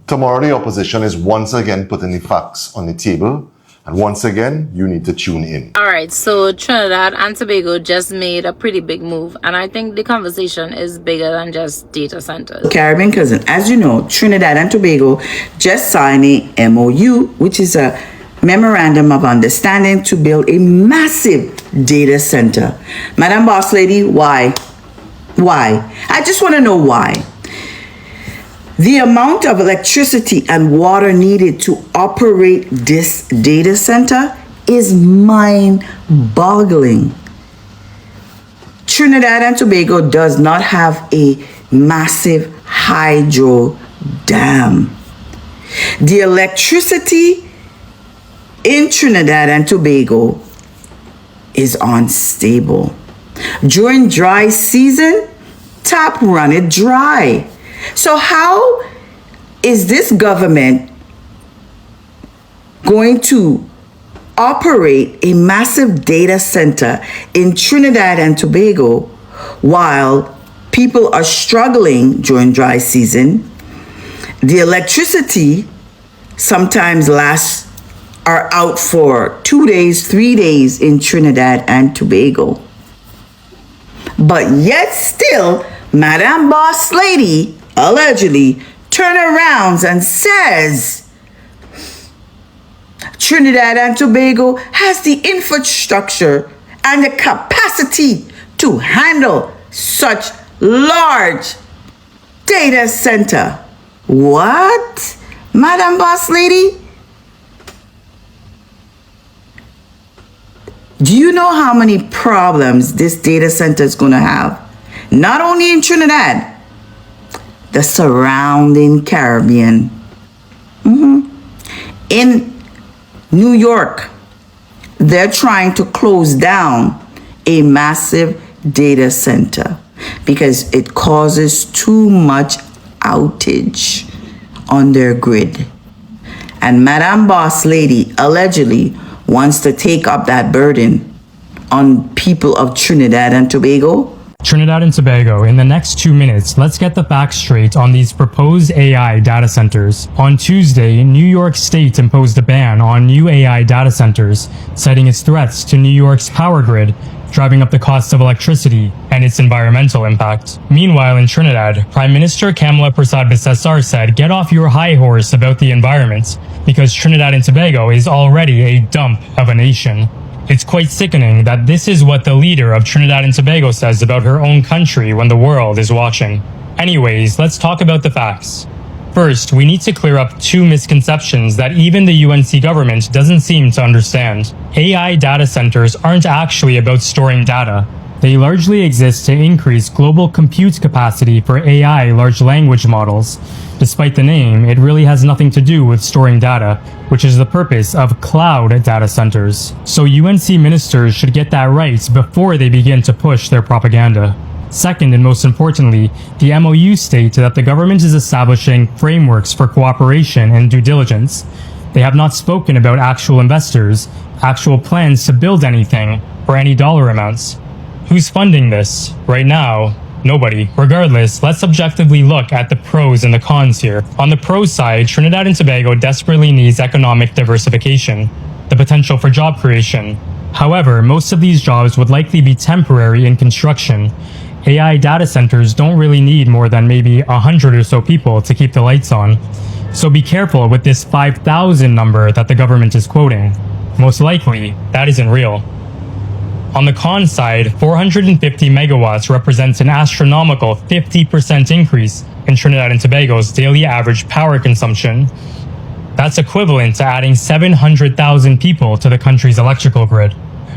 Tomorrow, the opposition is once again putting the facts on the table. And once again, you need to tune in. All right, so Trinidad and Tobago just made a pretty big move. And I think the conversation is bigger than just data centers. Caribbean cousin, as you know, Trinidad and Tobago just signed a MOU, which is a Memorandum of Understanding to build a massive data center. Madam Boss Lady, why? Why? I just want to know why. The amount of electricity and water needed to operate this data center is mind-boggling. Trinidad and Tobago does not have a massive hydro dam. The electricity in Trinidad and Tobago is unstable. During dry season, tap run it dry. So how is this government going to operate a massive data center in Trinidad and Tobago while people are struggling during dry season? The electricity sometimes are out for 2 days, 3 days in Trinidad and Tobago. But yet still, Madam Boss Lady allegedly turns around and says Trinidad and Tobago has the infrastructure and the capacity to handle such large data center. What, Madam Boss Lady? Do you know how many problems this data center is going to have? Not only in Trinidad, the surrounding Caribbean. In New York, they're trying to close down a massive data center because it causes too much outage on their grid. And Madam Boss Lady allegedly wants to take up that burden on people of Trinidad and Tobago. Trinidad and Tobago, in the next 2 minutes, let's get the facts straight on these proposed AI data centers. On Tuesday, New York State imposed a ban on new AI data centers, citing its threats to New York's power grid, driving up the cost of electricity and its environmental impact. Meanwhile, in Trinidad, Prime Minister Kamala Persad-Bissessar said, "Get off your high horse about the environment, because Trinidad and Tobago is already a dump of a nation." It's quite sickening that this is what the leader of Trinidad and Tobago says about her own country when the world is watching. Anyways, let's talk about the facts. First, we need to clear up two misconceptions that even the UNC government doesn't seem to understand. AI data centers aren't actually about storing data. They largely exist to increase global compute capacity for AI large language models. Despite the name, it really has nothing to do with storing data, which is the purpose of cloud data centers. So UNC ministers should get that right before they begin to push their propaganda. Second, and most importantly, the MOU state that the government is establishing frameworks for cooperation and due diligence. They have not spoken about actual investors, actual plans to build anything, or any dollar amounts. Who's funding this? Right now, nobody. Regardless, let's objectively look at the pros and the cons here. On the pros side, Trinidad and Tobago desperately needs economic diversification, the potential for job creation. However, most of these jobs would likely be temporary in construction. AI data centers don't really need more than maybe 100 or so people to keep the lights on. So be careful with this 5,000 number that the government is quoting. Most likely, that isn't real. On the con side, 450 megawatts represents an astronomical 50% increase in Trinidad and Tobago's daily average power consumption. That's equivalent to adding 700,000 people to the country's electrical grid.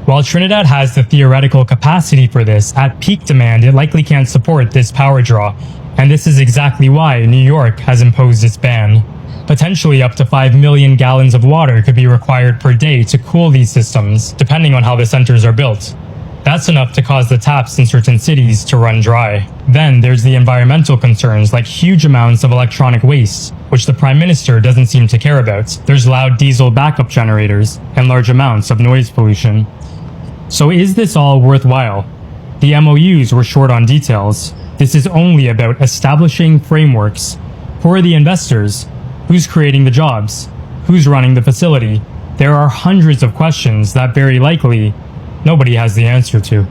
While Trinidad has the theoretical capacity for this, at peak demand it likely can't support this power draw, and this is exactly why New York has imposed its ban. Potentially up to 5 million gallons of water could be required per day to cool these systems, depending on how the centers are built. That's enough to cause the taps in certain cities to run dry. Then there's the environmental concerns like huge amounts of electronic waste, which the Prime Minister doesn't seem to care about. There's loud diesel backup generators, and large amounts of noise pollution. So is this all worthwhile? The MOUs were short on details. This is only about establishing frameworks. Who are the investors? Who's creating the jobs? Who's running the facility? There are hundreds of questions that very likely nobody has the answer to.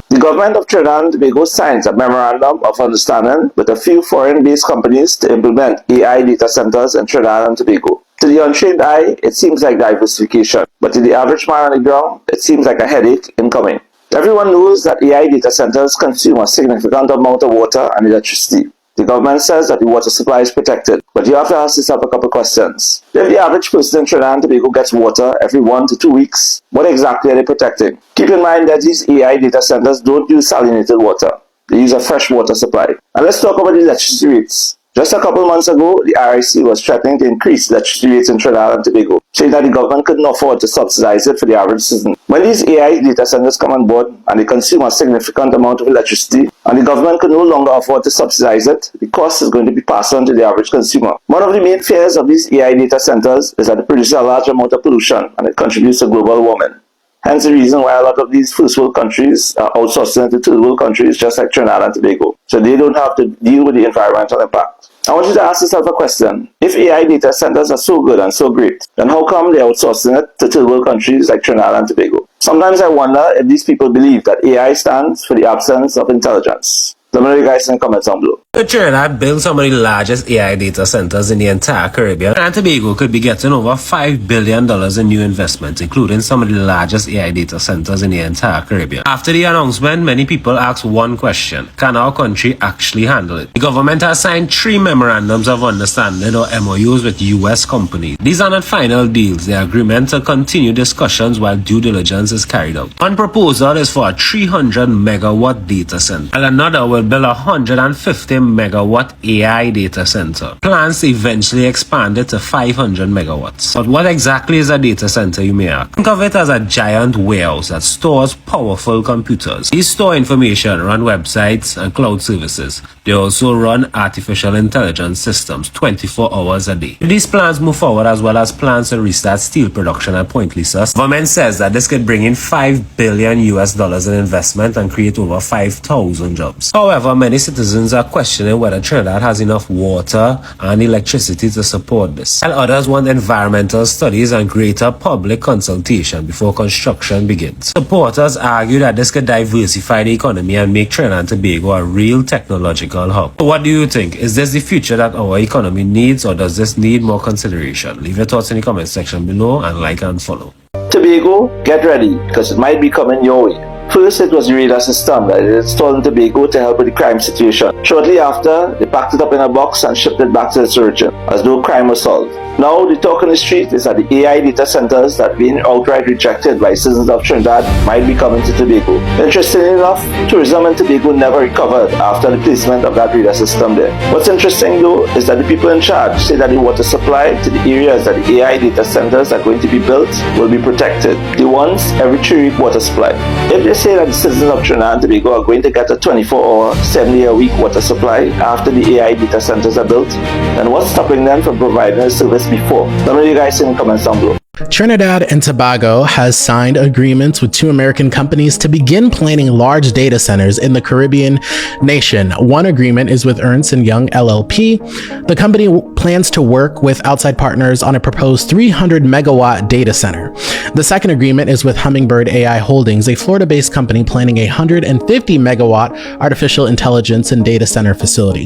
The government of Trinidad and Tobago signs a memorandum of understanding with a few foreign-based companies to implement AI data centers in Trinidad and Tobago. To the untrained eye, it seems like diversification, but to the average man on the ground, it seems like a headache incoming. Everyone knows that AI data centers consume a significant amount of water and electricity. The government says that the water supply is protected, but you have to ask yourself a couple questions. If the average person in Trinidad and Tobago gets water every 1 to 2 weeks, what exactly are they protecting? Keep in mind that these AI data centers don't use salinated water. They use a fresh water supply. And let's talk about the electricity rates. Just a couple months ago, the RIC was threatening to increase electricity rates in Trinidad and Tobago, saying that the government couldn't afford to subsidize it for the average citizen. When these AI data centers come on board and they consume a significant amount of electricity, and the government can no longer afford to subsidize it, the cost is going to be passed on to the average consumer. One of the main fears of these AI data centers is that it produces a large amount of pollution and it contributes to global warming. Hence the reason why a lot of these first world countries are outsourcing to third world countries just like Trinidad and Tobago, so they don't have to deal with the environmental impact. I want you to ask yourself a question. If AI data centers are so good and so great, then how come they're outsourcing it to third world countries like Trinidad and Tobago? Sometimes I wonder if these people believe that AI stands for the absence of intelligence. Let me know you guys in the comments down below. Trinidad builds some of the largest AI data centers in the entire Caribbean, and Tobago could be getting over $5 billion in new investments, including some of the largest AI data centers in the entire Caribbean. After the announcement, many people asked one question: can our country actually handle it? The government has signed 3 memorandums of understanding or MOUs with US companies. These are not final deals, they are agreements to continue discussions while due diligence is carried out. One proposal is for a 300 megawatt data center, and another will build a 150 megawatt AI data center. Plans to eventually expand it to 500 megawatts. But what exactly is a data center, you may ask? Think of it as a giant warehouse that stores powerful computers. These store information, run websites and cloud services. They also run artificial intelligence systems 24 hours a day. If these plans move forward, as well as plans to restart steel production at Point Lisa, government says that this could bring in $5 billion in investment and create over 5,000 jobs. However, many citizens are questioning whether Trinidad has enough water and electricity to support this, while others want environmental studies and greater public consultation before construction begins. Supporters argue that this could diversify the economy and make Trinidad and Tobago a real technological hub. So what do you think? Is this the future that our economy needs, or does this need more consideration? Leave your thoughts in the comment section below and like and follow. Tobago, get ready because it might be coming your way. First, it was the radar system that it installed in Tobago to help with the crime situation. Shortly after, they packed it up in a box and shipped it back to its origin, as though crime was solved. Now, the talk on the street is that the AI data centers that have been outright rejected by citizens of Trinidad might be coming to Tobago. Interestingly enough, tourism in Tobago never recovered after the placement of that radar system there. What's interesting though is that the people in charge say that the water supply to the areas that the AI data centers are going to be built will be protected. The ones every 3-week water supply. If they say that the citizens of Trinidad and Tobago are going to get a 24-hour, 7-day-a-week water supply after the AI data centers are built, then what's stopping them from providing a service before? Let me know you guys in the comments down below. Trinidad and Tobago has signed agreements with 2 American companies to begin planning large data centers in the Caribbean nation. One agreement is with Ernst & Young LLP. The company plans to work with outside partners on a proposed 300 megawatt data center. The second agreement is with Hummingbird AI Holdings, a Florida-based company planning a 150 megawatt artificial intelligence and data center facility.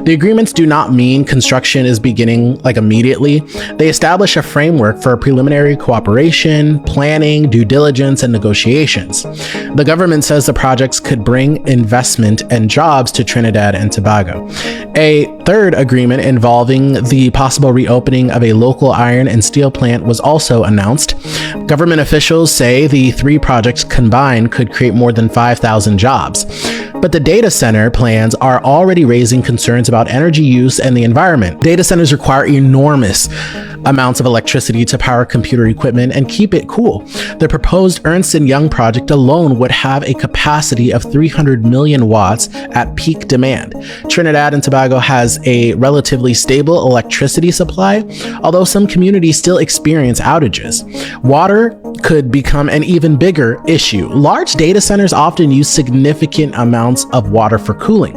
The agreements do not mean construction is beginning immediately. They establish a framework for a preliminary cooperation, planning, due diligence, and negotiations. The government says the projects could bring investment and jobs to Trinidad and Tobago. A third agreement involving the possible reopening of a local iron and steel plant was also announced. Government officials say the 3 projects combined could create more than 5,000 jobs. But the data center plans are already raising concerns about energy use and the environment. Data centers require enormous amounts of electricity to power computer equipment and keep it cool. The proposed Ernst & Young project alone would have a capacity of 300 million watts at peak demand. Trinidad and Tobago has a relatively stable electricity supply, although some communities still experience outages. Water could become an even bigger issue. Large data centers often use significant amounts of water for cooling.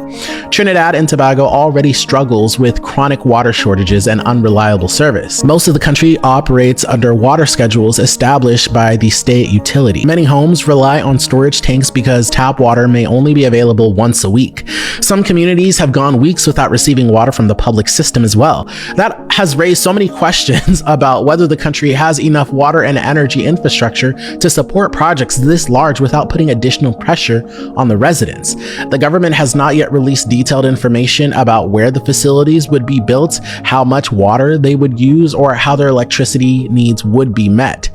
Trinidad and Tobago already struggles with chronic water shortages and unreliable service. Most of the country operates under water schedules established by the state utility. Many homes rely on storage tanks because tap water may only be available once a week. Some communities have gone weeks without receiving water from the public system as well. That has raised so many questions about whether the country has enough water and energy infrastructure to support projects this large without putting additional pressure on the residents. The government has not yet released detailed information about where the facilities would be built, how much water they would use, or how their electricity needs would be met.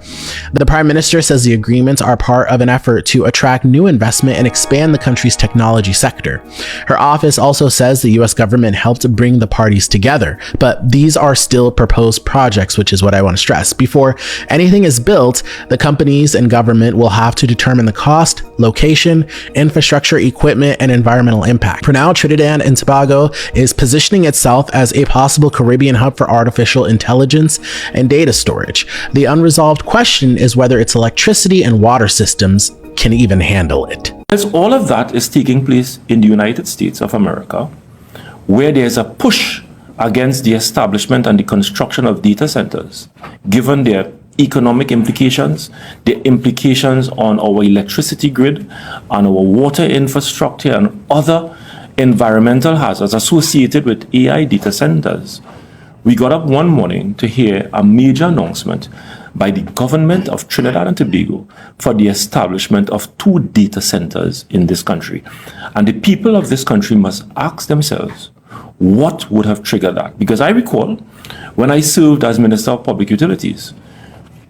The Prime Minister says the agreements are part of an effort to attract new investment and expand the country's technology sector. Her office also says the US government helped bring the parties together, but these are still proposed projects, which is what I want to stress. Before anything is built, the companies and government will have to determine the cost, location, infrastructure, equipment, and environmental impact. For now, Trinidad and Tobago is positioning itself as a possible Caribbean hub for artificial intelligence and data storage. The unresolved question is whether its electricity and water systems can even handle it. As all of that is taking place in the United States of America, where there's a push against the establishment and the construction of data centers, given their economic implications, the implications on our electricity grid, on our water infrastructure, and other environmental hazards associated with AI data centers, we got up one morning to hear a major announcement by the government of Trinidad and Tobago for the establishment of 2 data centers in this country. And the people of this country must ask themselves, what would have triggered that? Because I recall when I served as Minister of Public Utilities,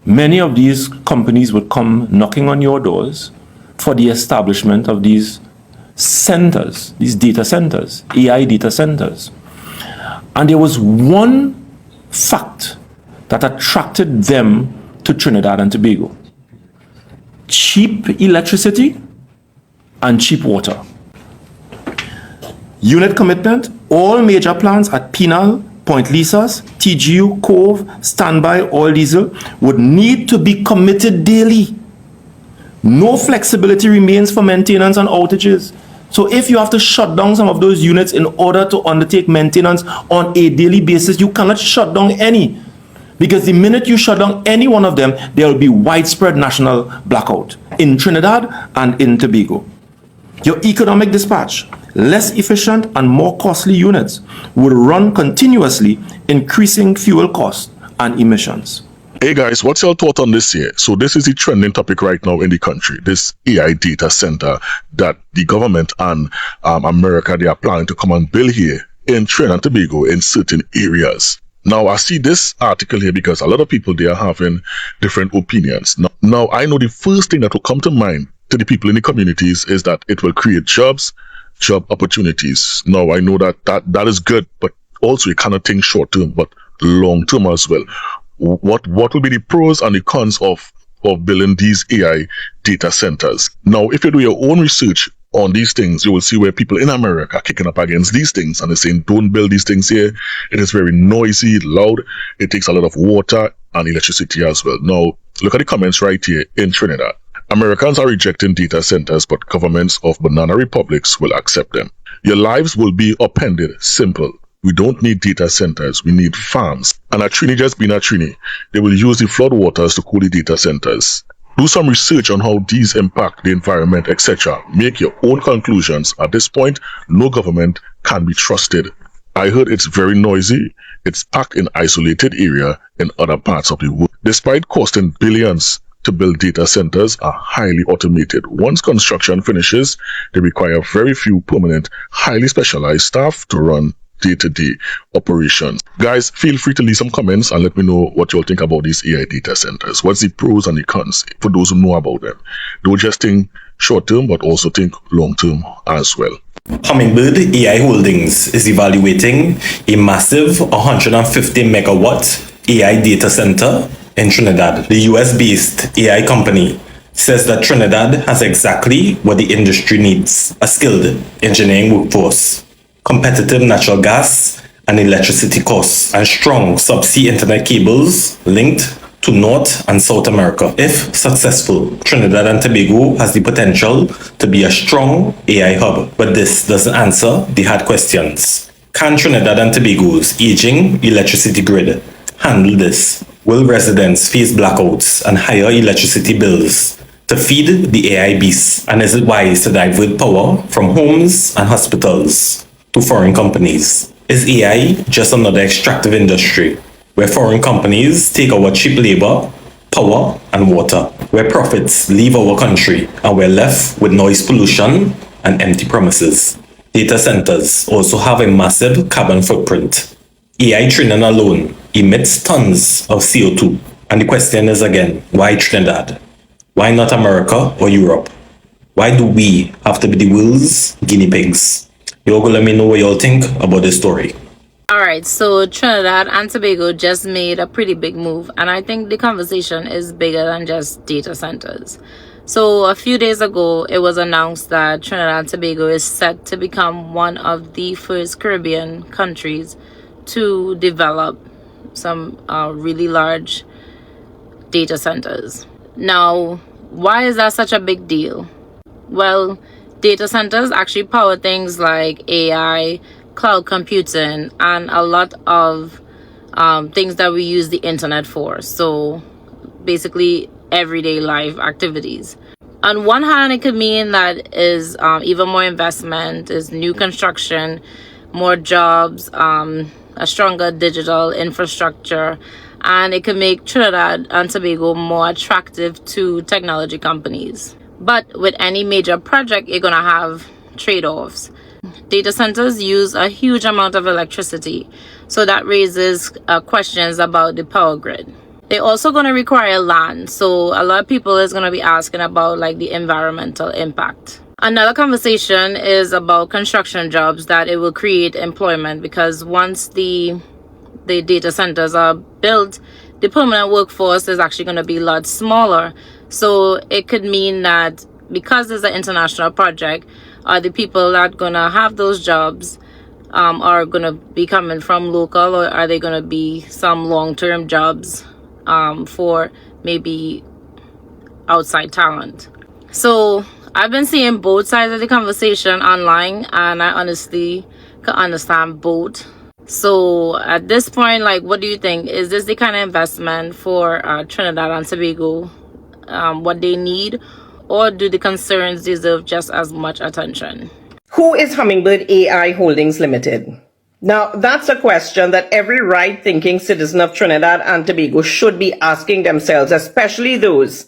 many of these companies would come knocking on your doors for the establishment of these centers, these data centers, AI data centers. And there was one fact that attracted them to Trinidad and Tobago: cheap electricity and cheap water. Unit commitment, all major plants at Penal, Point Lisas, TGU, Cove, Standby, Oil Diesel would need to be committed daily. No flexibility remains for maintenance and outages. So if you have to shut down some of those units in order to undertake maintenance on a daily basis, you cannot shut down any. Because the minute you shut down any one of them, there will be widespread national blackout in Trinidad and in Tobago. Your economic dispatch, less efficient and more costly units would run continuously, increasing fuel costs and emissions. Hey guys, what's your thought on this here? So this is the trending topic right now in the country, this AI data center that the government and America, they are planning to come and build here in Trinidad and Tobago in certain areas. Now, I see this article here because a lot of people, they are having different opinions. Now, I know the first thing that will come to mind to the people in the communities is that it will create jobs, job opportunities. Now, I know that is good, but also you cannot think short term, but long term as well. What will be the pros and the cons of building these AI data centers? Now, if you do your own research on these things, you will see where people in America are kicking up against these things and they're saying, don't build these things here. It is very noisy, loud. It takes a lot of water and electricity as well. Now, look at the comments right here in Trinidad. Americans are rejecting data centers, but governments of banana republics will accept them. Your lives will be upended. Simple. We don't need data centers, we need farms. And at Trini, just being at Trini, they will use the flood waters to cool the data centers. Do some research on how these impact the environment, etc. Make your own conclusions. At this point, no government can be trusted. I heard it's very noisy. It's packed in isolated area in other parts of the world. Despite costing billions to build data centers are highly automated. Once construction finishes, they require very few permanent, highly specialized staff to run day-to-day operations. Guys, feel free to leave some comments and let me know what you all think about these AI data centers. What's the pros and the cons for those who know about them? Don't just think short-term, but also think long-term as well. Hummingbird AI Holdings is evaluating a massive 150 megawatt AI data center in Trinidad. The US-based AI company says that Trinidad has exactly what the industry needs: a skilled engineering workforce, competitive natural gas and electricity costs, and strong subsea internet cables linked to North and South America. If successful, Trinidad and Tobago has the potential to be a strong AI hub. But this doesn't answer the hard questions. Can Trinidad and Tobago's aging electricity grid handle this? Will residents face blackouts and higher electricity bills to feed the AI beast? And is it wise to divert power from homes and hospitals to foreign companies? Is AI just another extractive industry where foreign companies take our cheap labor, power, and water, where profits leave our country and we're left with noise pollution and empty promises? Data centers also have a massive carbon footprint. AI training alone emits tons of CO2. And the question is again, why Trinidad? Why not America or Europe? Why do we have to be the world's guinea pigs? Y'all go let me know what y'all think about this story. Alright, so Trinidad and Tobago just made a pretty big move, and I think the conversation is bigger than just data centers. So a few days ago, it was announced that Trinidad and Tobago is set to become one of the first Caribbean countries to develop some really large data centers. Now, why is that such a big deal? Well, data centers actually power things like AI, cloud computing, and a lot of things that we use the internet for. So basically everyday life activities. On one hand, it could mean that is even more investment, is new construction, more jobs, a stronger digital infrastructure, and it could make Trinidad and Tobago more attractive to technology companies. But with any major project, you're gonna have trade-offs. Data centers use a huge amount of electricity, so that raises questions about the power grid. They're also going to require land, so a lot of people is going to be asking about like the environmental impact. Another conversation is about construction jobs, that it will create employment, because once the data centers are built, the permanent workforce is actually going to be a lot smaller. So it could mean that because it's an international project, are the people that are going to have those jobs are going to be coming from local, or are they going to be some long-term jobs for maybe outside talent? So I've been seeing both sides of the conversation online, and I honestly can understand both. So at this point, like, what do you think? Is this the kind of investment for Trinidad and Tobago, what they need, or do the concerns deserve just as much attention? Who is Hummingbird AI Holdings Limited? Now, that's a question that every right-thinking citizen of Trinidad and Tobago should be asking themselves, especially those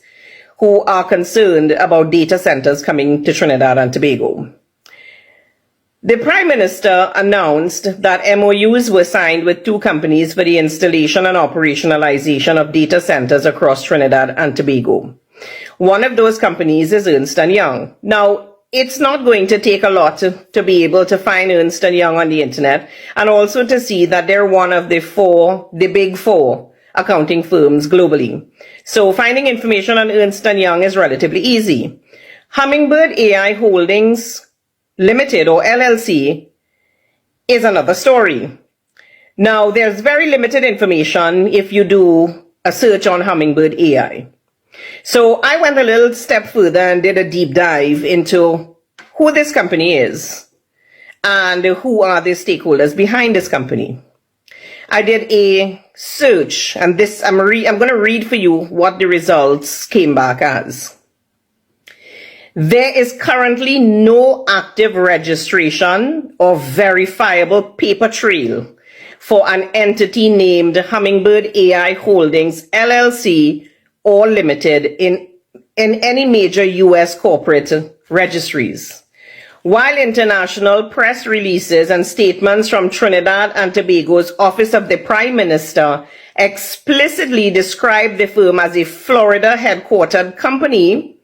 who are concerned about data centers coming to Trinidad and Tobago. The Prime Minister announced that MOUs were signed with 2 companies for the installation and operationalization of data centers across Trinidad and Tobago. One of those companies is Ernst & Young. Now, it's not going to take a lot to be able to find Ernst & Young on the internet, and also to see that they're one of the big four accounting firms globally. So finding information on Ernst & Young is relatively easy. Hummingbird AI Holdings Limited, or LLC, is another story. Now, there's very limited information if you do a search on Hummingbird AI. So I went a little step further and did a deep dive into who this company is and who are the stakeholders behind this company. I did a search, and this I'm going to read for you what the results came back as. There is currently no active registration or verifiable paper trail for an entity named Hummingbird AI Holdings LLC or Limited in any major U.S. corporate registries. While international press releases and statements from Trinidad and Tobago's Office of the Prime Minister explicitly describe the firm as a Florida headquartered company,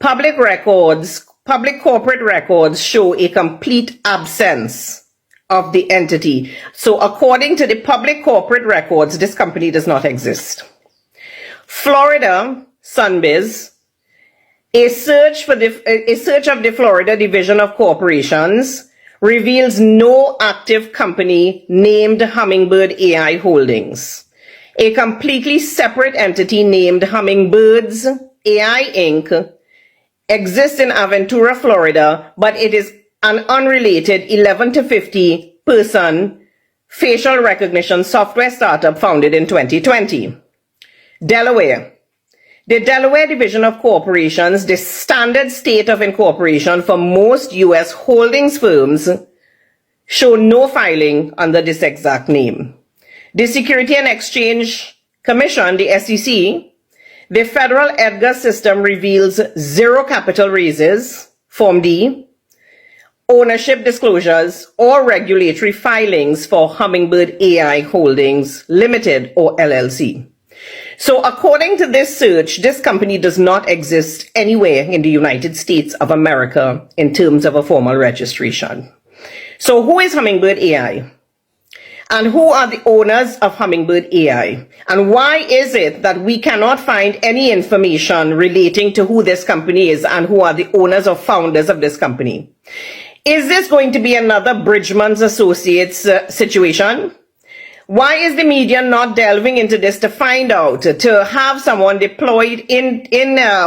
public corporate records show a complete absence of the entity. So according to the public corporate records, this company does not exist. Florida Sunbiz, a search of the Florida Division of Corporations reveals no active company named Hummingbird AI Holdings. A completely separate entity named Hummingbirds AI Inc. exists in Aventura, Florida, but it is an unrelated 11 to 50 person facial recognition software startup founded in 2020. Delaware. The Delaware Division of Corporations, the standard state of incorporation for most U.S. holdings firms, show no filing under this exact name. The Security and Exchange Commission, the SEC, the federal Edgar system reveals zero capital raises, Form D, ownership disclosures, or regulatory filings for Hummingbird AI Holdings Limited, or LLC. So according to this search, this company does not exist anywhere in the United States of America in terms of a formal registration. So who is Hummingbird AI? And who are the owners of Hummingbird AI? And why is it that we cannot find any information relating to who this company is and who are the owners or founders of this company? Is this going to be another Bridgman's Associates situation? Why is the media not delving into this to find out, to have someone deployed in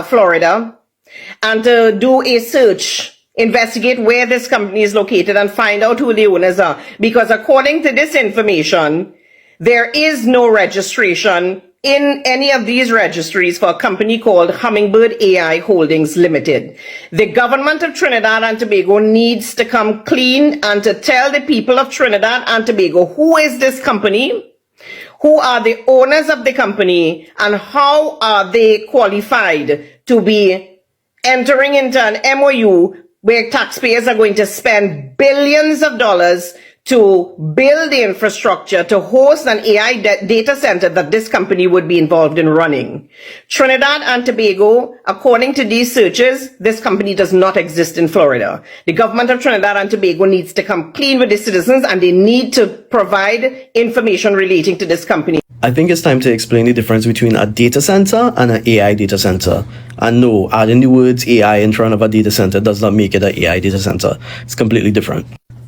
Florida and to do a search, investigate where this company is located and find out who the owners are? Because according to this information, there is no registration in any of these registries for a company called Hummingbird AI Holdings Limited. The government of Trinidad and Tobago needs to come clean and to tell the people of Trinidad and Tobago who is this company, who are the owners of the company, and how are they qualified to be entering into an MOU where taxpayers are going to spend billions of dollars to build the infrastructure to host an AI data center that this company would be involved in running. Trinidad and Tobago, according to these searches, this company does not exist in Florida. The government of Trinidad and Tobago needs to come clean with the citizens, and they need to provide information relating to this company. I think it's time to explain the difference between a data center and an AI data center. And no, adding the words AI in front of a data center does not make it an AI data center. It's completely different.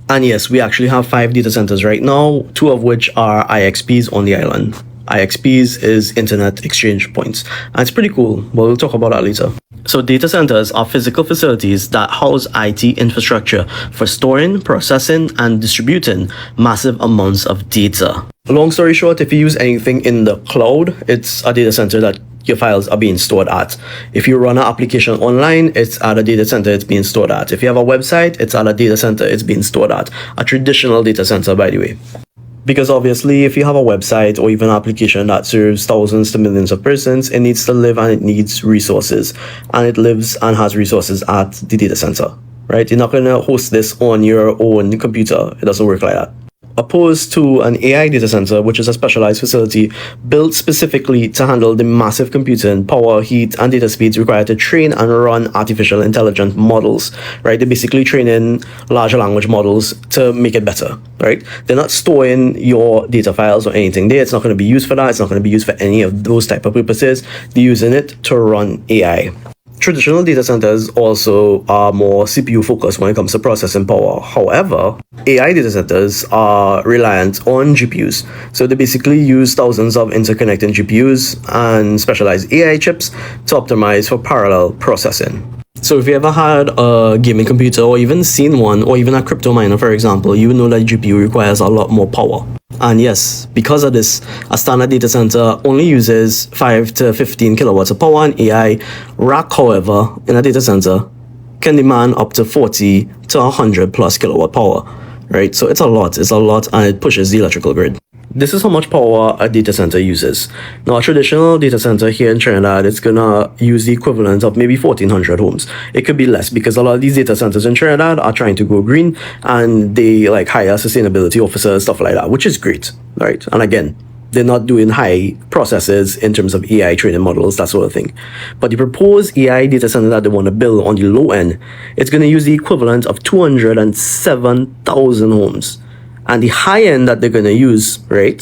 And yes, we actually have 5 data centers right now, 2 of which are IXPs on the island. IXPs is Internet Exchange Points. And it's pretty cool, but we'll talk about that later. So data centers are physical facilities that house IT infrastructure for storing, processing, and distributing massive amounts of data. Long story short, if you use anything in the cloud, it's a data center that your files are being stored at. If you run an application online, it's at a data center it's being stored at. If you have a website, it's at a data center it's being stored at. A traditional data center, by the way. Because obviously, if you have a website or even an application that serves thousands to millions of persons, it needs to live and it needs resources. And it lives and has resources at the data center, right? You're not going to host this on your own computer. It doesn't work like that. Opposed to an AI data center, which is a specialized facility built specifically to handle the massive computing, power, heat, and data speeds required to train and run artificial intelligence models, right? They're basically training large language models to make it better, right? They're not storing your data files or anything there. It's not going to be used for that. It's not going to be used for any of those type of purposes. They're using it to run AI. Traditional data centers also are more CPU focused when it comes to processing power. However, AI data centers are reliant on GPUs. So they basically use thousands of interconnecting GPUs and specialized AI chips to optimize for parallel processing. So if you ever had a gaming computer or even seen one, or even a crypto miner, for example, you know that GPU requires a lot more power. And yes, because of this, a standard data center only uses 5 to 15 kilowatts of power. An AI rack, however, in a data center can demand up to 40 to 100 plus kilowatt power, right? So it's a lot, and it pushes the electrical grid. This is how much power a data center uses. Now, a traditional data center here in Trinidad, it's gonna use the equivalent of maybe 1,400 homes. It could be less because a lot of these data centers in Trinidad are trying to go green, and they like hire sustainability officers, stuff like that, which is great, right? And again, they're not doing high processes in terms of AI training models, that sort of thing. But the proposed AI data center that they want to build on the low end, it's going to use the equivalent of 207,000 homes. And the high end that they're going to use, right,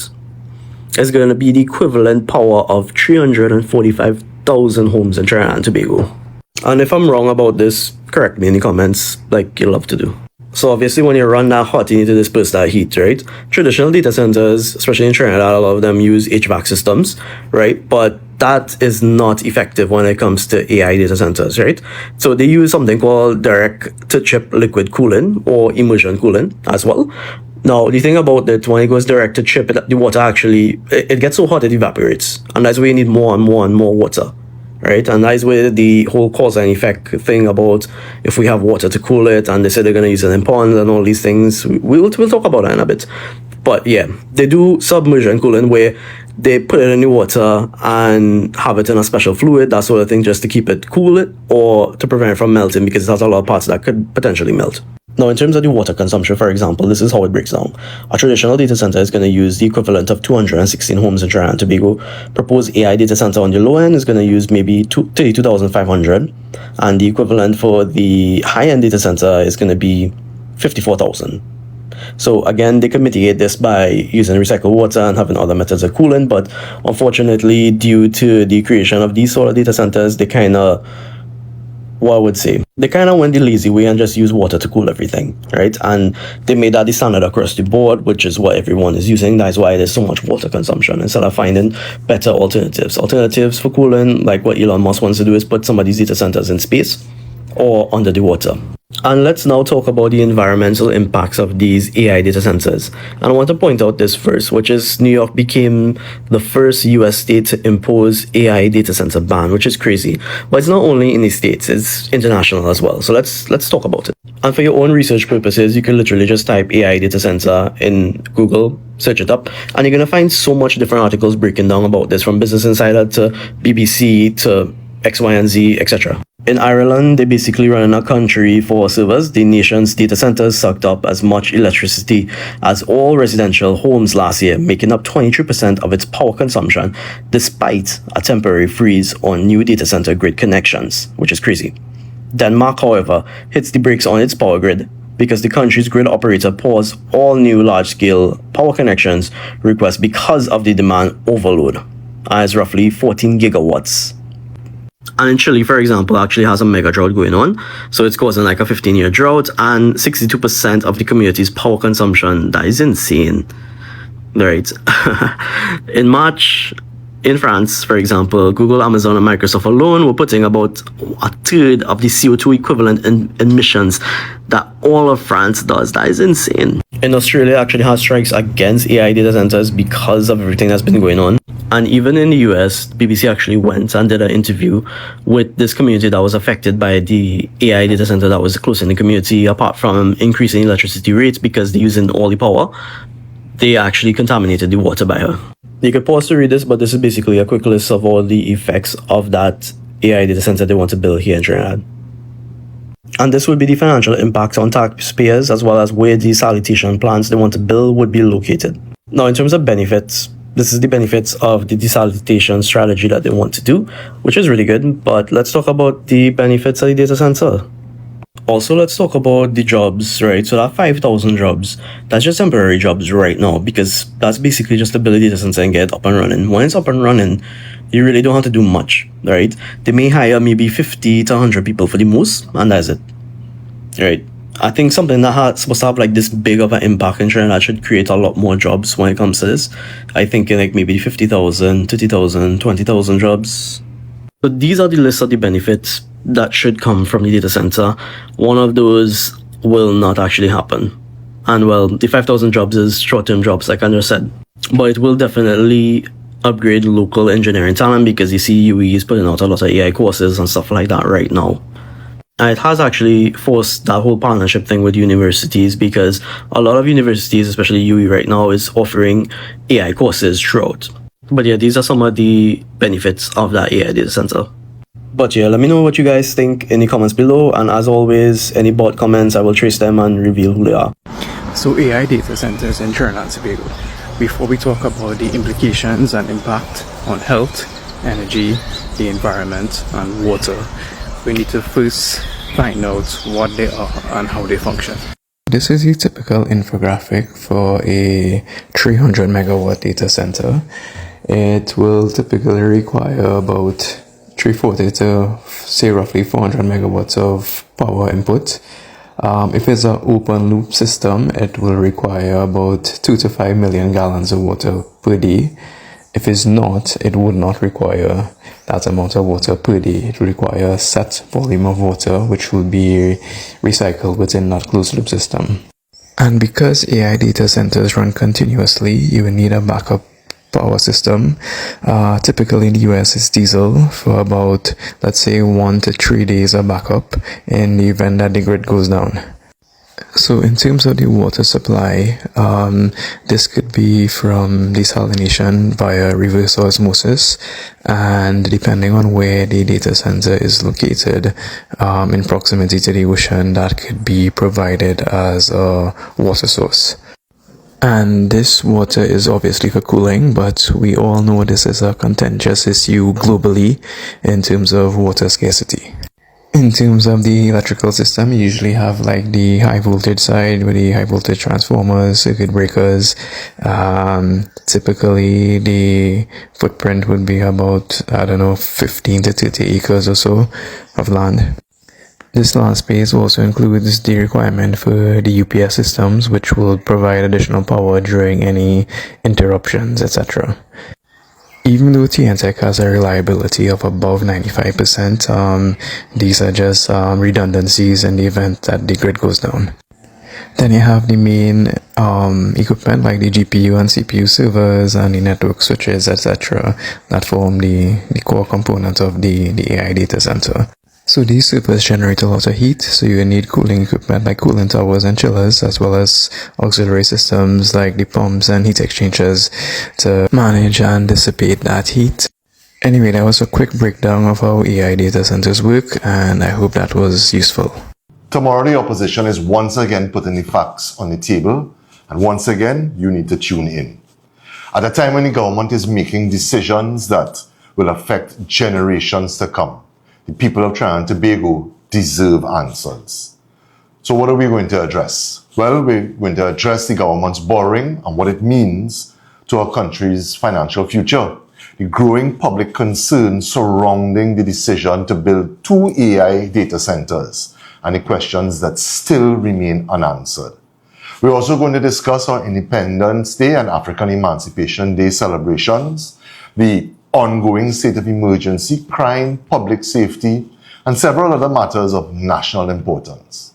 is going to be the equivalent power of 345,000 homes in Trinidad and Tobago. And if I'm wrong about this, correct me in the comments, like you love to do. So obviously when you run that hot, you need to disperse that heat, right? Traditional data centers, especially in Trinidad, a lot of them use HVAC systems, right? But that is not effective when it comes to AI data centers, right? So they use something called direct-to-chip liquid cooling or immersion cooling as well. Now, the thing about it, when it goes direct to chip, the water actually, it gets so hot it evaporates. And that's why you need more and more and more water. Right, and that's where the whole cause and effect thing about if we have water to cool it, and they say they're going to use it in ponds and all these things. We'll talk about that in a bit. But yeah, they do submersion cooling where they put it in the water and have it in a special fluid, that sort of thing, just to keep it cool or to prevent it from melting, because it has a lot of parts that could potentially melt. Now, in terms of the water consumption, for example, this is how it breaks down. A traditional data center is going to use the equivalent of 216 homes in Trinidad and Tobago. Proposed AI data center on the low end is going to use maybe 32,500. And the equivalent for the high-end data center is going to be 54,000. So again, they can mitigate this by using recycled water and having other methods of cooling. But unfortunately, due to the creation of these solar data centers, they kind of, what I would say, they kind of went the lazy way and just used water to cool everything, right? And they made that the standard across the board, which is what everyone is using. That's why there's so much water consumption, instead of finding better alternatives. Alternatives for cooling, like what Elon Musk wants to do, is put some of these data centers in space or under the water. And let's now talk about the environmental impacts of these AI data centers. And I want to point out this first, which is New York became the first US state to impose AI data center ban, which is crazy. But it's not only in the States, it's international as well. So let's talk about it. And for your own research purposes, you can literally just type AI data center in Google, search it up, and you're going to find so much different articles breaking down about this, from Business Insider to BBC to X, Y, and Z, etc. In Ireland, they basically run in a country for servers. The nation's data centers sucked up as much electricity as all residential homes last year, making up 23% of its power consumption, despite a temporary freeze on new data center grid connections, which is crazy. Denmark, however, hits the brakes on its power grid because the country's grid operator paused all new large-scale power connections requests because of the demand overload, as roughly 14 gigawatts. And in Chile, for example, actually has a mega drought going on. So it's causing like a 15-year drought, and 62% of the community's power consumption. That is insane. Right. In March, in France, for example, Google, Amazon, and Microsoft alone were putting about a third of the CO2 equivalent emissions that all of France does. That is insane. In Australia, actually has strikes against AI data centers because of everything that's been going on. And even in the US, BBC actually went and did an interview with this community that was affected by the AI data center that was close in the community. Apart from increasing electricity rates because they're using all the power, they actually contaminated the water by her. You could pause to read this, but this is basically a quick list of all the effects of that AI data center they want to build here in Trinidad. And this would be the financial impact on taxpayers, as well as where the sanitation plants they want to build would be located. Now, in terms of benefits, this is the benefits of the desalination strategy that they want to do, which is really good. But let's talk about the benefits of the data center. Also, let's talk about the jobs, right? So that 5,000 jobs, that's just temporary jobs right now, because that's basically just to build a data center and get up and running. When it's up and running, you really don't have to do much, right? They may hire maybe 50 to 100 people for the most, and that's it, right? I think something that supposed to have like this big of an impact in Trinidad should create a lot more jobs when it comes to this. I think like maybe 50,000, 30,000, 20,000 jobs. So these are the list of the benefits that should come from the data center. One of those will not actually happen. And well, the 5,000 jobs is short-term jobs, like I just said. But it will definitely upgrade local engineering talent, because you see UE is putting out a lot of AI courses and stuff like that right now. And it has actually forced that whole partnership thing with universities, because a lot of universities, especially UE right now, is offering AI courses throughout. But yeah, these are some of the benefits of that AI data center. But yeah, let me know what you guys think in the comments below. And as always, any bot comments, I will trace them and reveal who they are. So AI data centers in Trinidad and Tobago. Before we talk about the implications and impact on health, energy, the environment, and water, we need to first find out what they are and how they function. This is a typical infographic for a 300 megawatt data center. It will typically require about 340 to say roughly 400 megawatts of power input. If it's an open loop system, it will require about 2 to 5 million gallons of water per day. If it's not, it would not require that amount of water per day. It will require a set volume of water which will be recycled within that closed loop system. And because AI data centers run continuously, you will need a backup power system. Typically in the US it's diesel for about, let's say, 1 to 3 days of backup in the event that the grid goes down. So in terms of the water supply, this could be from desalination via reverse osmosis, and depending on where the data center is located, in proximity to the ocean, that could be provided as a water source. And this water is obviously for cooling, but we all know this is a contentious issue globally in terms of water scarcity. In terms of the electrical system, you usually have like the high voltage side with the high voltage transformers, circuit breakers. Typically the footprint would be about, 15 to 30 acres or so of land. This land space also includes the requirement for the UPS systems, which will provide additional power during any interruptions, etc. Even though TNTech has a reliability of above 95%, these are just redundancies in the event that the grid goes down. Then you have the main equipment like the GPU and CPU servers and the network switches, etc. that form the core component of the AI data center. So these servers generate a lot of heat, so you need cooling equipment like cooling towers and chillers, as well as auxiliary systems like the pumps and heat exchangers to manage and dissipate that heat. Anyway, that was a quick breakdown of how AI data centers work, and I hope that was useful. Tomorrow the opposition is once again putting the facts on the table, and once again you need to tune in. At a time when the government is making decisions that will affect generations to come, the people of Trinidad and Tobago deserve answers. So what are we going to address? Well, we're going to address the government's borrowing and what it means to our country's financial future, the growing public concern surrounding the decision to build 2 AI data centers, and the questions that still remain unanswered. We're also going to discuss our Independence Day and African Emancipation Day celebrations, the ongoing state of emergency, crime, public safety, and several other matters of national importance.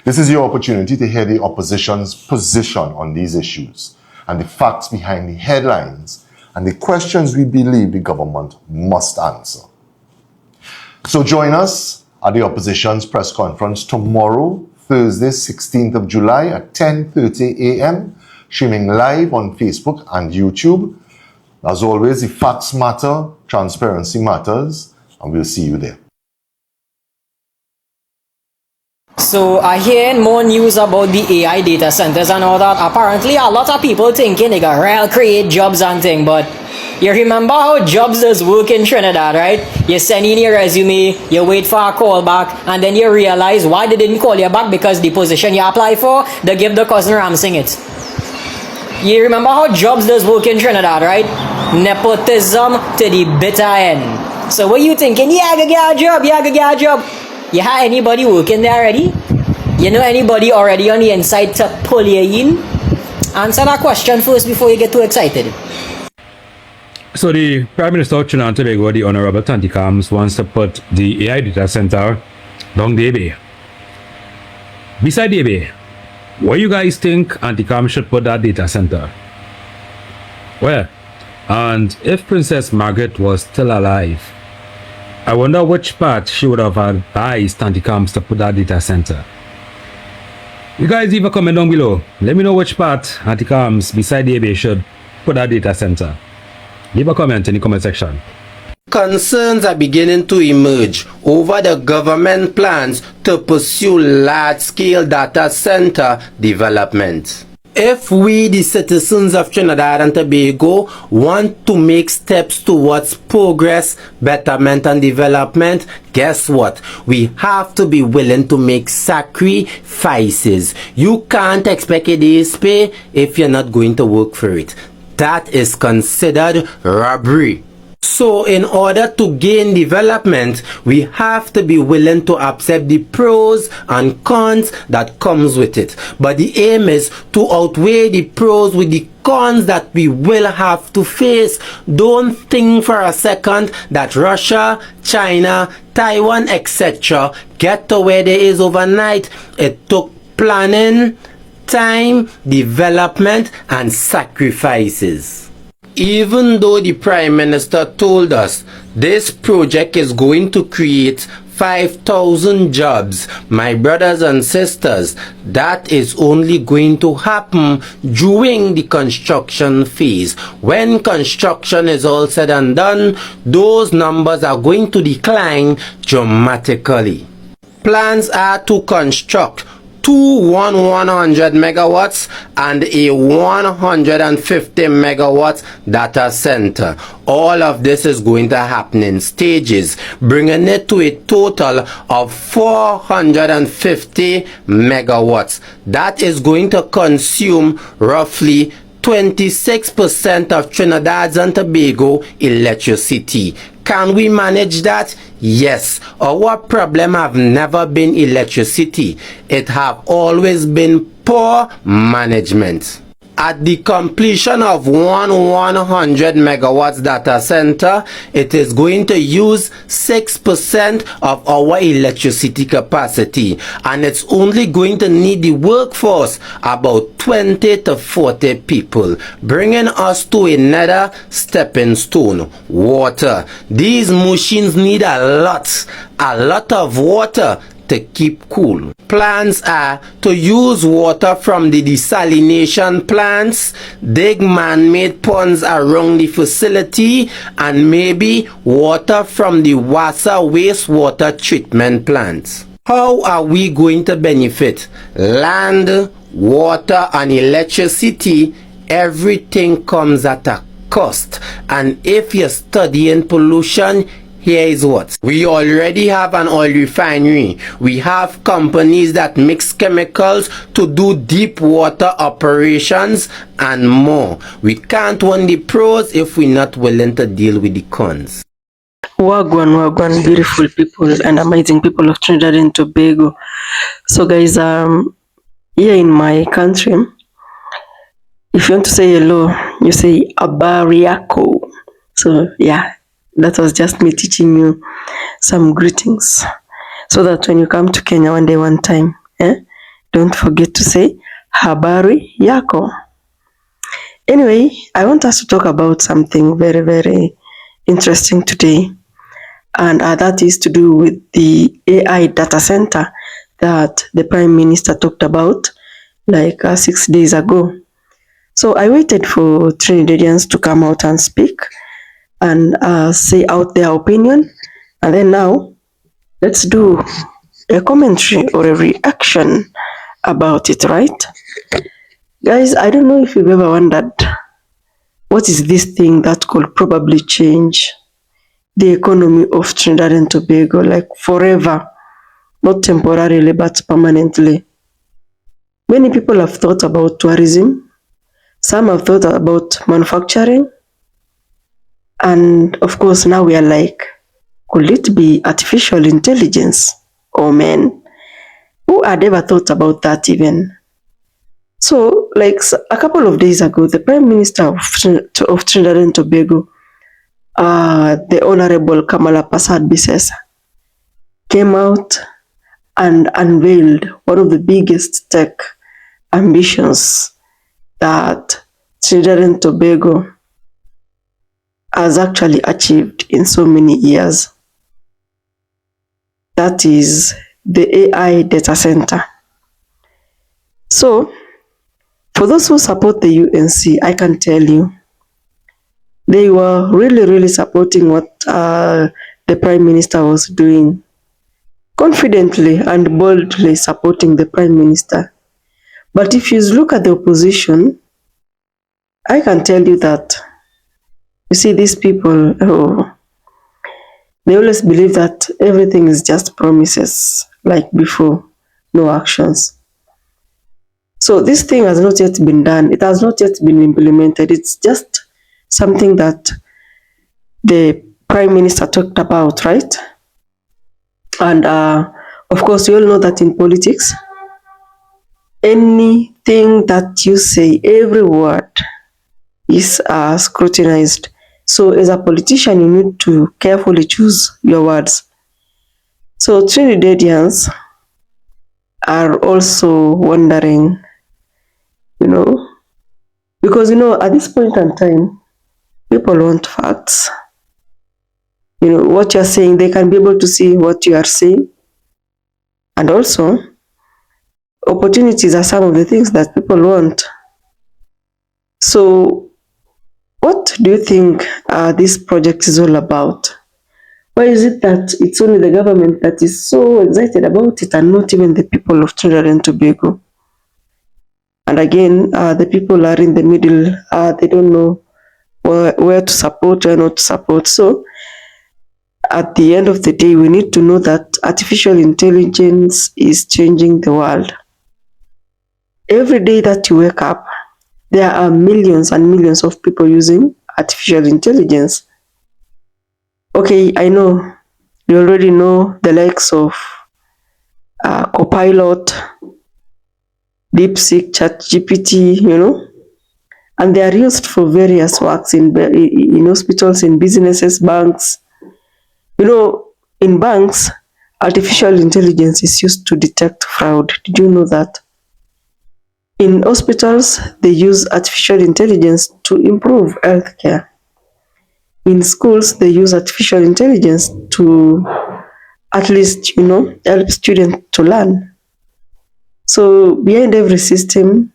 This is your opportunity to hear the opposition's position on these issues and the facts behind the headlines and the questions we believe the government must answer. So join us at the opposition's press conference tomorrow, Thursday, 16th of July at 10:30 a.m., streaming live on Facebook and YouTube. As always, the facts matter, transparency matters, and we'll see you there. So I hear more news about the AI data centers and all that. Apparently a lot of people thinking they got real create jobs and thing, but you remember how jobs does work in Trinidad, right? You send in your resume, you wait for a call back, and then you realize why they didn't call you back, because the position you apply for, they give the cousin Ramsing it. You remember how jobs does work in Trinidad, right? Nepotism to the bitter end. So what you thinking? Yeah, I get a job, yeah, I get a job. You have anybody working there already? You know anybody already on the inside to pull you in? Answer that question first before you get too excited. So the Prime Minister of Trinidad and Tobago, the Honorable Tantikams, wants to put the AI data center down the bay. Beside the bay, where you guys think Antikam should put that data center? Well, and if Princess Margaret was still alive, I wonder which part she would have advised Antikams to put that data center. You guys leave a comment down below. Let me know which part Antikams beside the bay should put that data center. Leave a comment in the comment section. Concerns are beginning to emerge over the government plans to pursue large-scale data center development. If we, the citizens of Trinidad and Tobago, want to make steps towards progress, betterment and development, guess what? We have to be willing to make sacrifices. You can't expect a day's pay if you're not going to work for it. That is considered robbery. So in order to gain development, we have to be willing to accept the pros and cons that comes with it. But the aim is to outweigh the pros with the cons that we will have to face. Don't think for a second that Russia, China, Taiwan, etc. get to where they is overnight. It took planning, time, development, and sacrifices. Even though the Prime Minister told us this project is going to create 5,000 jobs, my brothers and sisters, that is only going to happen during the construction phase. When construction is all said and done, those numbers are going to decline dramatically. Plans are to construct 100 megawatts and a 150 megawatts data center. All of this is going to happen in stages, bringing it to a total of 450 megawatts. That is going to consume roughly 26% of Trinidad and Tobago electricity. Can we manage that? Yes. Our problem have never been electricity. It have always been poor management. At the completion of 100 megawatts data center, it is going to use 6% of our electricity capacity, and it's only going to need the workforce, about 20 to 40 people, bringing us to another stepping stone: water. These machines need a lot of water to keep cool. Plans are to use water from the desalination plants, dig man-made ponds around the facility, and maybe water from the Wassa wastewater treatment plants. How are we going to benefit? Land, water, and electricity, everything comes at a cost. And if you're studying pollution, here is what. We already have an oil refinery. We have companies that mix chemicals to do deep water operations and more. We can't win the pros if we're not willing to deal with the cons. Wagwan, beautiful people and amazing people of Trinidad and Tobago. So guys, here in my country, if you want to say hello, you say abariako. So yeah, that was just me teaching you some greetings, so that when you come to Kenya one time, don't forget to say habari yako. Anyway, I want us to talk about something very, very interesting today, and that is to do with the AI data center that the Prime Minister talked about like 6 days ago. So I waited for Trinidadians to come out and speak and say out their opinion, and then now let's do a commentary or a reaction about it, right? Guys, I don't know if you've ever wondered what is this thing that could probably change the economy of Trinidad and Tobago, like forever, not temporarily but permanently. Many people have thought about tourism, some have thought about manufacturing, and of course now we are like, could it be artificial intelligence or men? Who had ever thought about that even? So like a couple of days ago, the Prime Minister of Trinidad and Tobago, the Honorable Kamala Persad Bissesa, came out and unveiled one of the biggest tech ambitions that Trinidad and Tobago has actually achieved in so many years. That is the AI data center. So, for those who support the UNC, I can tell you, they were really supporting what the Prime Minister was doing, confidently and boldly supporting the Prime Minister. But if you look at the opposition, I can tell you that, you see, these people, they always believe that everything is just promises, like before, no actions. So this thing has not yet been done. It has not yet been implemented. It's just something that the Prime Minister talked about, right? And of course, you all know that in politics, anything that you say, every word is scrutinized. So as a politician, you need to carefully choose your words. So Trinidadians are also wondering, because, at this point in time, people want facts. What you're saying, they can be able to see what you are saying. And also, opportunities are some of the things that people want. So, what do you think this project is all about? Why is it that it's only the government that is so excited about it and not even the people of Trinidad and Tobago? And again, the people are in the middle. They don't know where to support, where not to support. So, at the end of the day, we need to know that artificial intelligence is changing the world. Every day that you wake up, there are millions and millions of people using artificial intelligence. Okay, I know you already know the likes of Copilot, DeepSeek, ChatGPT, and they are used for various works in hospitals, in businesses, banks. In banks, artificial intelligence is used to detect fraud. Did you know that? In hospitals, they use artificial intelligence to improve healthcare. In schools, they use artificial intelligence to at least, help students to learn. So behind every system,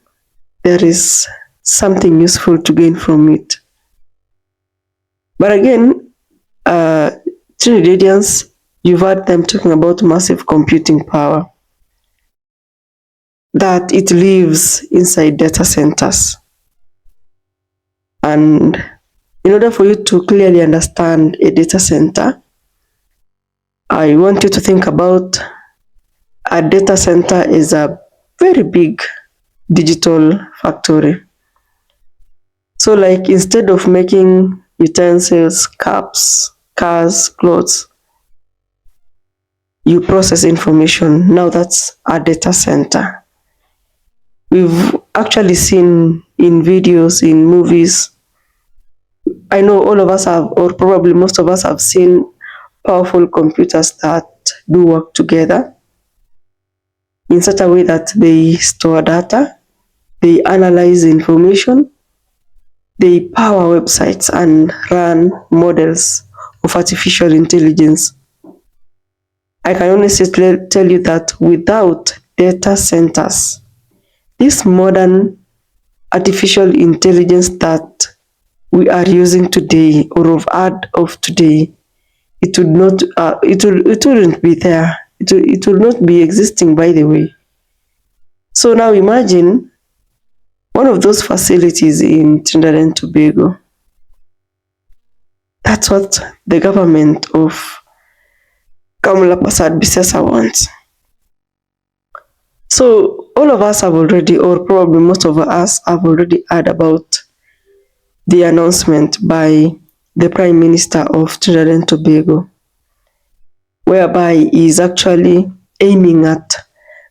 there is something useful to gain from it. But again, Trinidadians, you've heard them talking about massive computing power, that it lives inside data centers. And in order for you to clearly understand a data center, I want you to think about a data center as a very big digital factory. So like, instead of making utensils, cups, cars, clothes, you process information. Now that's a data center. We've actually seen in videos, in movies, I know all of us have, or probably most of us have seen powerful computers that do work together in such a way that they store data, they analyze information, they power websites and run models of artificial intelligence. I can honestly tell you that without data centers, this modern artificial intelligence that we are using today, or have heard of today, it would not. It wouldn't be there. It will not be existing, by the way. So now imagine one of those facilities in Trinidad and Tobago. That's what the government of Kamala Prasad Bisesa wants. So all of us have already, or probably most of us have already heard about the announcement by the Prime Minister of Trinidad and Tobago, whereby he is actually aiming at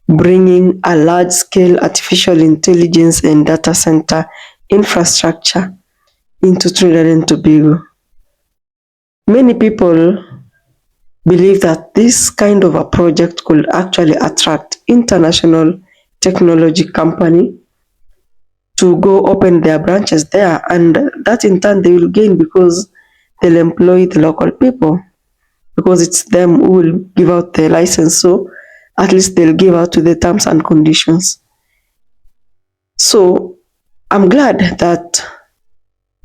bringing a large-scale artificial intelligence and data center infrastructure into Trinidad and Tobago. Many people believe that this kind of a project could actually attract international technology company to go open their branches there, and that in turn they will gain because they'll employ the local people, because it's them who will give out the license, so at least they'll give out to the terms and conditions. So I'm glad that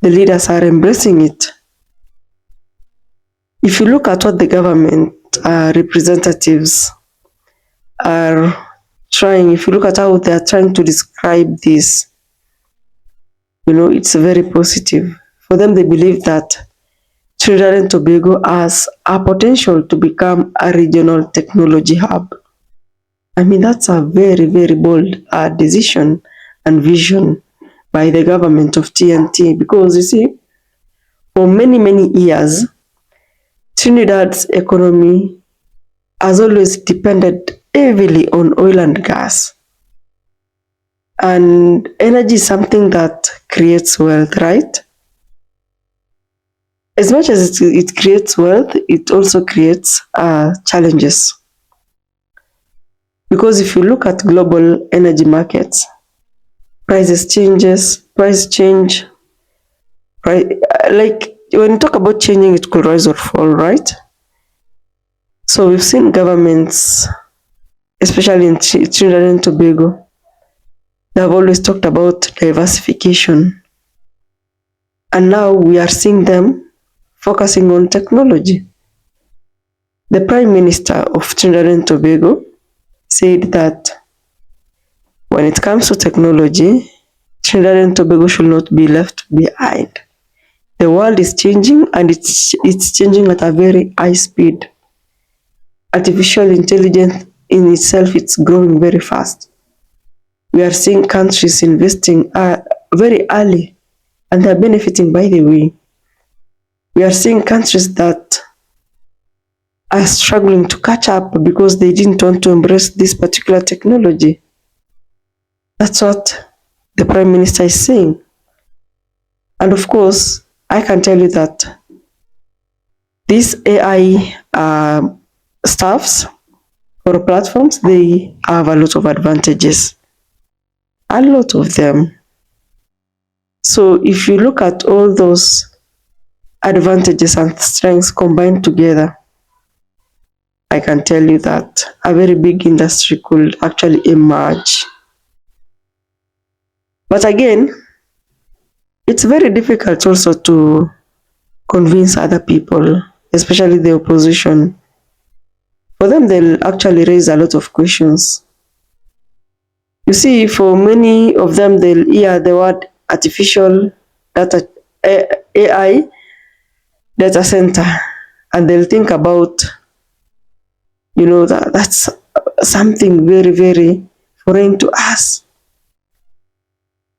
the leaders are embracing it. If you look at what the government representatives are if you look at how they are trying to describe this, it's very positive. For them, they believe that Trinidad and Tobago has a potential to become a regional technology hub. I mean, that's a very, very bold decision and vision by the government of TNT, because you see, for many, many years, Trinidad's economy has always depended heavily on oil and gas. And energy is something that creates wealth, right? As much as it creates wealth, it also creates challenges. Because if you look at global energy markets, price change. Like when you talk about changing, it could rise or fall, right? So we've seen governments, especially in Trinidad and Tobago, they have always talked about diversification. And now we are seeing them focusing on technology. The Prime Minister of Trinidad and Tobago said that when it comes to technology, Trinidad and Tobago should not be left behind. The world is changing, and it's changing at a very high speed. Artificial intelligence in itself, it's growing very fast. We are seeing countries investing very early, and they're benefiting, by the way. We are seeing countries that are struggling to catch up because they didn't want to embrace this particular technology. That's what the Prime Minister is saying. And of course, I can tell you that these AI staffs or platforms, they have a lot of advantages. A lot of them. So if you look at all those advantages and strengths combined together, I can tell you that a very big industry could actually emerge. But again, it's very difficult also to convince other people, especially the opposition. For them, they'll actually raise a lot of questions. You see, for many of them, they'll hear the word artificial data, AI data center, and they'll think about, that's something very, very foreign to us.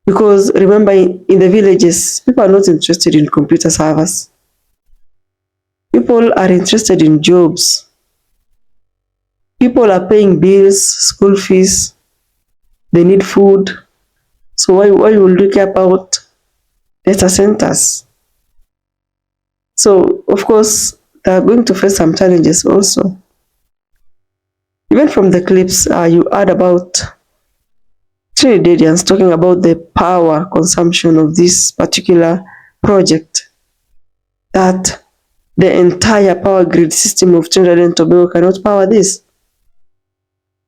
Because remember, in the villages, people are not interested in computer servers. People are interested in jobs. People are paying bills, school fees. They need food. So why would you care about data centers? So, of course, they are going to face some challenges also. Even from the clips you heard about Trinidadians talking about the power consumption of this particular project, that the entire power grid system of Trinidad and Tobago cannot power this.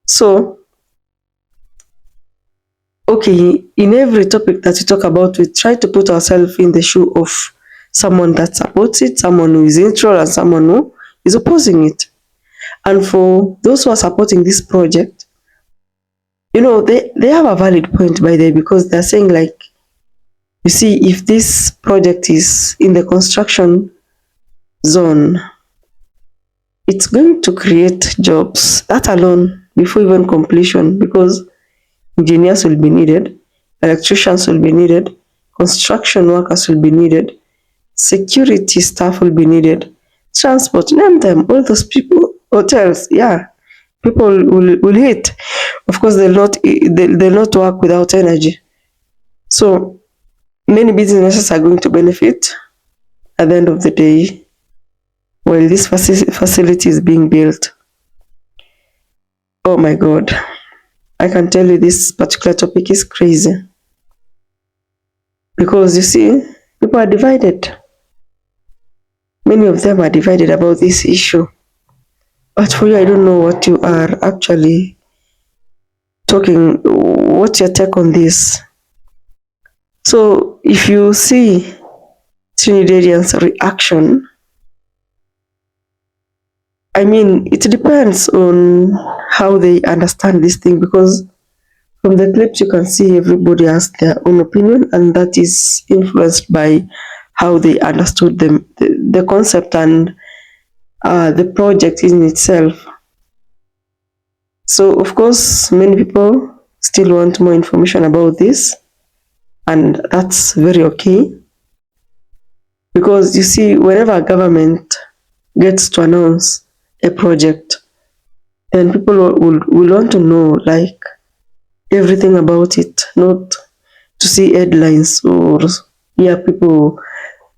So, okay, in every topic that we talk about, we try to put ourselves in the shoe of someone that supports it, someone who is neutral, and someone who is opposing it. And for those who are supporting this project, they have a valid point by there, because they're saying, like, you see, if this project is in the construction zone, it's going to create jobs, that alone, before even completion, because engineers will be needed, electricians will be needed, construction workers will be needed, security staff will be needed, transport, name them, all those people, hotels, yeah, people will hit. Of course, they'll not work without energy. So many businesses are going to benefit at the end of the day while this facility is being built. Oh my God. I can tell you this particular topic is crazy. Because you see, people are divided. Many of them are divided about this issue. But for you, I don't know what you are actually talking, what's your take on this? So if you see Trinidadians' reaction, I mean, it depends on how they understand this thing, because from the clips you can see everybody has their own opinion, and that is influenced by how they understood the concept and the project in itself. So of course many people still want more information about this, and that's very okay, because you see, whenever a government gets to announce a project, then people will want to know like everything about it, not to see headlines or hear people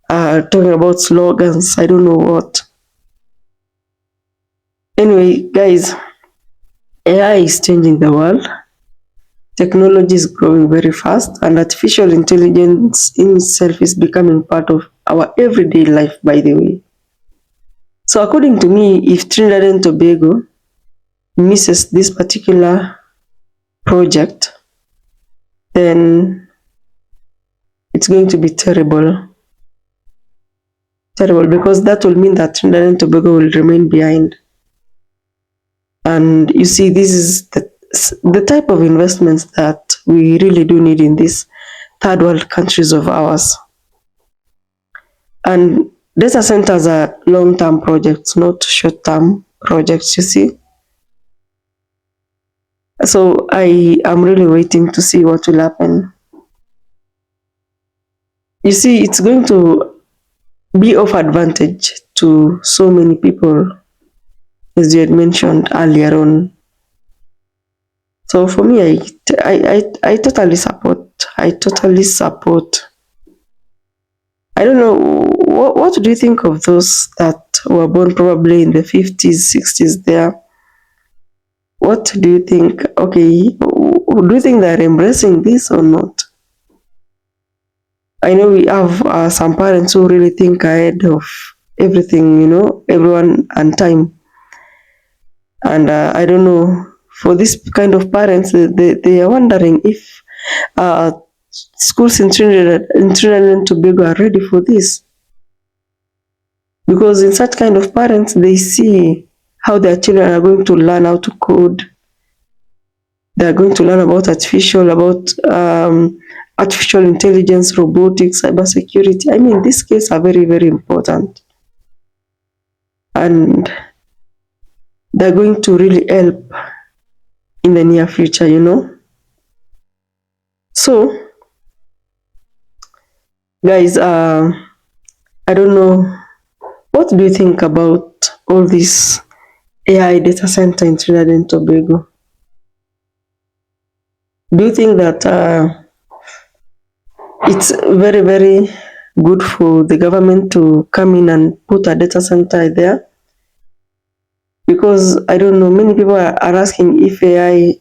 talking about slogans, I don't know what. Anyway, guys, AI is changing the world. Technology is growing very fast, and artificial intelligence in itself is becoming part of our everyday life, by the way. So according to me, if Trinidad and Tobago misses this particular project, then it's going to be terrible. Terrible, because that will mean that Trinidad and Tobago will remain behind. And you see, this is the type of investments that we really do need in these third world countries of ours. And data centers are long-term projects, not short-term projects, you see. So I am really waiting to see what will happen. You see, it's going to be of advantage to so many people, as you had mentioned earlier on. So for me, I totally support. I don't know, what do you think of those that were born probably in the 50s, 60s there? What do you think? Okay, do you think they're embracing this or not? I know we have some parents who really think ahead of everything, you know, everyone and time. And I don't know, for this kind of parents, they are wondering if schools in Trinidad and Tobago are ready for this. Because in such kind of parents, they see how their children are going to learn how to code. They are going to learn about artificial intelligence, robotics, cybersecurity. I mean, these skills are very, very important. And they're going to really help in the near future, you know. So, guys, I don't know, what do you think about all this AI data center in Trinidad and Tobago? Do you think that it's very, very good for the government to come in and put a data center there? Because I don't know, many people are asking if AI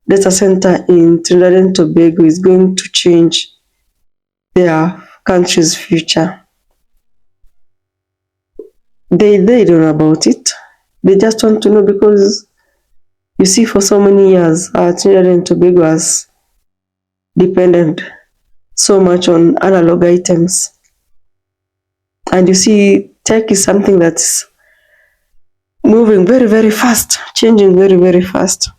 data center in Trinidad and Tobago is going to change their country's future. They don't know about it. They just want to know, because you see, for so many years, Trinidad and Tobago has depended so much on analog items. And you see, tech is something that's moving very, very fast, changing very, very fast.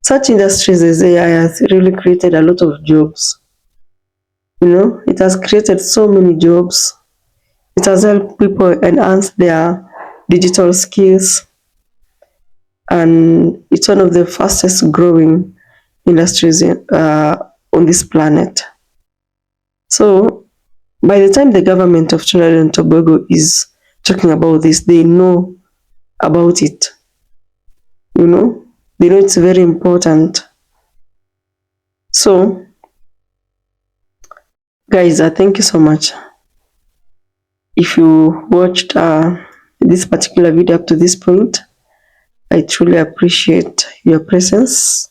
Such industries as AI has really created a lot of jobs. You know, it has created so many jobs. It has helped people enhance their digital skills. And it's one of the fastest growing industries on this planet. So by the time the government of Trinidad and Tobago is talking about this, they know about it. You know, they know it's very important. So, guys, thank you so much. If you watched this particular video up to this point, I truly appreciate your presence.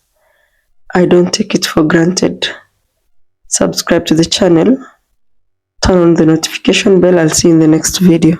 I don't take it for granted. Subscribe to the channel. Turn on the notification bell. I'll see you in the next video.